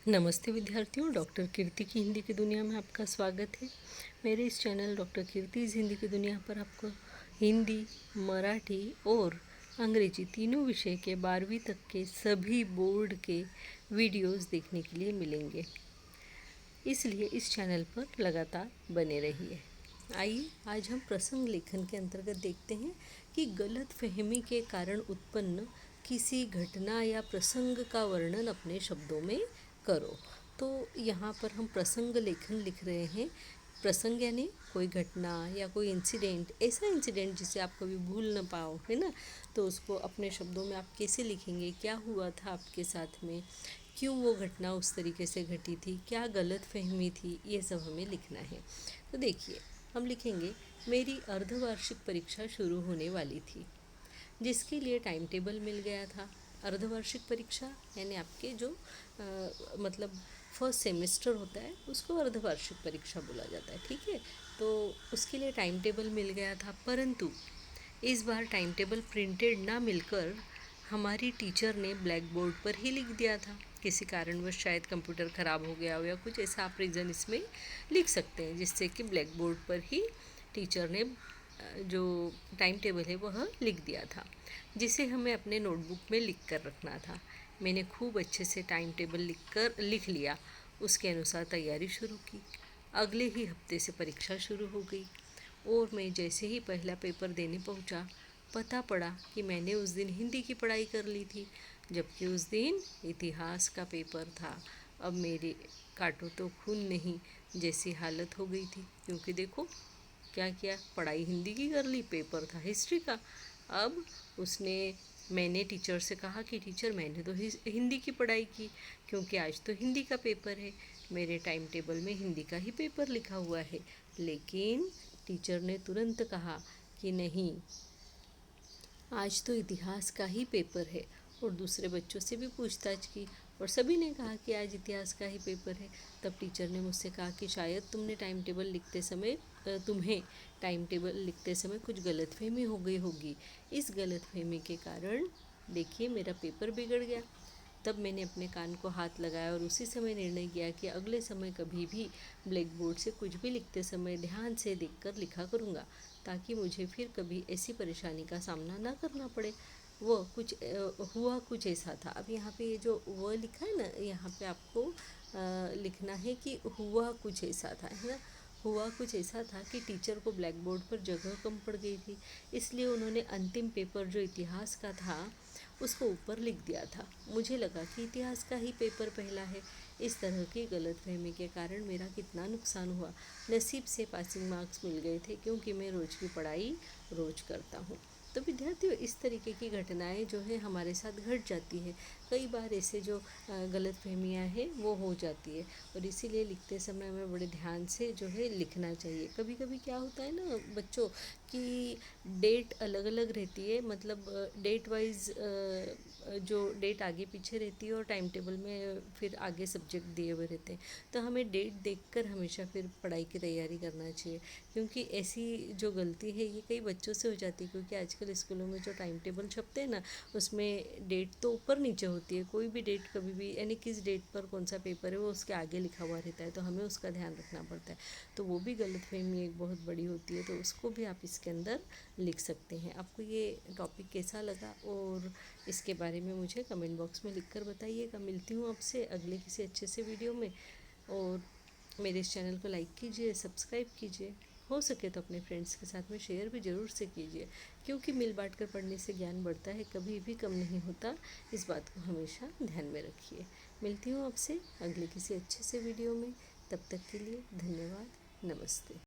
नमस्ते विद्यार्थियों, डॉक्टर कीर्ति की हिंदी की दुनिया में आपका स्वागत है। मेरे इस चैनल डॉक्टर कीर्ति हिंदी की दुनिया पर आपको हिंदी, मराठी और अंग्रेजी तीनों विषय के 12वीं तक के सभी बोर्ड के वीडियोस देखने के लिए मिलेंगे, इसलिए इस चैनल पर लगातार बने रहिए। आइए आज हम प्रसंग लेखन के अंतर्गत देखते हैं कि गलत फहमी के कारण उत्पन्न किसी घटना या प्रसंग का वर्णन अपने शब्दों में करो। तो यहाँ पर हम प्रसंग लेखन लिख रहे हैं। प्रसंग यानी कोई घटना या कोई इंसिडेंट, ऐसा इंसिडेंट जिसे आप कभी भूल ना पाओ, है ना। तो उसको अपने शब्दों में आप कैसे लिखेंगे, क्या हुआ था आपके साथ में, क्यों वो घटना उस तरीके से घटी थी, क्या गलत फहमी थी, ये सब हमें लिखना है। तो देखिए, हम लिखेंगे मेरी अर्धवार्षिक परीक्षा शुरू होने वाली थी, जिसके लिए टाइम टेबल मिल गया था। अर्धवार्षिक परीक्षा यानी आपके जो मतलब फर्स्ट सेमेस्टर होता है उसको अर्धवार्षिक परीक्षा बोला जाता है, ठीक है। तो उसके लिए टाइम टेबल मिल गया था, परंतु इस बार टाइम टेबल प्रिंटेड ना मिलकर हमारी टीचर ने ब्लैक बोर्ड पर ही लिख दिया था। किसी कारणवश शायद कंप्यूटर ख़राब हो गया हो या कुछ ऐसा आप रीज़न इसमें लिख सकते हैं, जिससे कि ब्लैक बोर्ड पर ही टीचर ने जो टाइम टेबल है वह लिख दिया था, जिसे हमें अपने नोटबुक में लिख कर रखना था। मैंने खूब अच्छे से टाइम टेबल लिख लिया, उसके अनुसार तैयारी शुरू की। अगले ही हफ्ते से परीक्षा शुरू हो गई और मैं जैसे ही पहला पेपर देने पहुंचा, पता पड़ा कि मैंने उस दिन हिंदी की पढ़ाई कर ली थी, जबकि उस दिन इतिहास का पेपर था। अब मेरे काटो तो खून नहीं जैसी हालत हो गई थी, क्योंकि देखो क्या किया, पढ़ाई हिंदी की कर ली, पेपर था हिस्ट्री का। अब मैंने टीचर से कहा कि टीचर मैंने तो हिंदी की पढ़ाई की, क्योंकि आज तो हिंदी का पेपर है, मेरे टाइम टेबल में हिंदी का ही पेपर लिखा हुआ है। लेकिन टीचर ने तुरंत कहा कि नहीं, आज तो इतिहास का ही पेपर है। और दूसरे बच्चों से भी पूछताछ की और सभी ने कहा कि आज इतिहास का ही पेपर है। तब टीचर ने मुझसे कहा कि शायद तुम्हें टाइम टेबल लिखते समय कुछ गलतफहमी हो गई होगी। इस गलतफहमी के कारण देखिए मेरा पेपर बिगड़ गया। तब मैंने अपने कान को हाथ लगाया और उसी समय निर्णय किया कि अगले समय कभी भी ब्लैक बोर्ड से कुछ भी लिखते समय ध्यान से देखकर लिखा करूँगा, ताकि मुझे फिर कभी ऐसी परेशानी का सामना ना करना पड़े। हुआ कुछ ऐसा था। अब यहाँ पे ये जो वह लिखा है ना, यहाँ पे आपको लिखना है कि हुआ कुछ ऐसा था, है ना। हुआ कुछ ऐसा था कि टीचर को ब्लैक बोर्ड पर जगह कम पड़ गई थी, इसलिए उन्होंने अंतिम पेपर जो इतिहास का था उसको ऊपर लिख दिया था। मुझे लगा कि इतिहास का ही पेपर पहला है। इस तरह की गलतफहमी के कारण मेरा कितना नुकसान हुआ। नसीब से पासिंग मार्क्स मिल गए थे, क्योंकि मैं रोज़ की पढ़ाई रोज़ करता हूँ। तो विद्यार्थियों, इस तरीके की घटनाएं जो है हमारे साथ घट जाती है। कई बार ऐसे जो गलतफहमियां हैं वो हो जाती है, और इसीलिए लिखते समय हमें बड़े ध्यान से जो है लिखना चाहिए। कभी कभी क्या होता है ना बच्चों कि डेट अलग अलग रहती है, मतलब डेट वाइज जो डेट आगे पीछे रहती है और टाइम टेबल में फिर आगे सब्जेक्ट दिए हुए रहते हैं। तो हमें डेट देखकर हमेशा फिर पढ़ाई की तैयारी करना चाहिए, क्योंकि ऐसी जो गलती है ये कई बच्चों से हो जाती है। क्योंकि आजकल स्कूलों में जो टाइम टेबल छपते हैं ना, उसमें डेट तो ऊपर नीचे होती है, कोई भी डेट कभी भी यानी किस डेट पर कौन सा पेपर है वो उसके आगे लिखा हुआ रहता है, तो हमें उसका ध्यान रखना पड़ता है। तो वो भी गलतफहमी एक बहुत बड़ी होती है, तो उसको भी आप इसके अंदर लिख सकते हैं। आपको ये टॉपिक कैसा लगा और इसके बारे में मुझे कमेंट बॉक्स में लिखकर बताइएगा। मिलती हूँ आपसे अगले किसी अच्छे से वीडियो में, और मेरे इस चैनल को लाइक कीजिए, सब्सक्राइब कीजिए, हो सके तो अपने फ्रेंड्स के साथ में शेयर भी ज़रूर से कीजिए, क्योंकि मिल बांट कर पढ़ने से ज्ञान बढ़ता है, कभी भी कम नहीं होता। इस बात को हमेशा ध्यान में रखिए। मिलती हूँ आपसे अगले किसी अच्छे से वीडियो में, तब तक के लिए धन्यवाद, नमस्ते।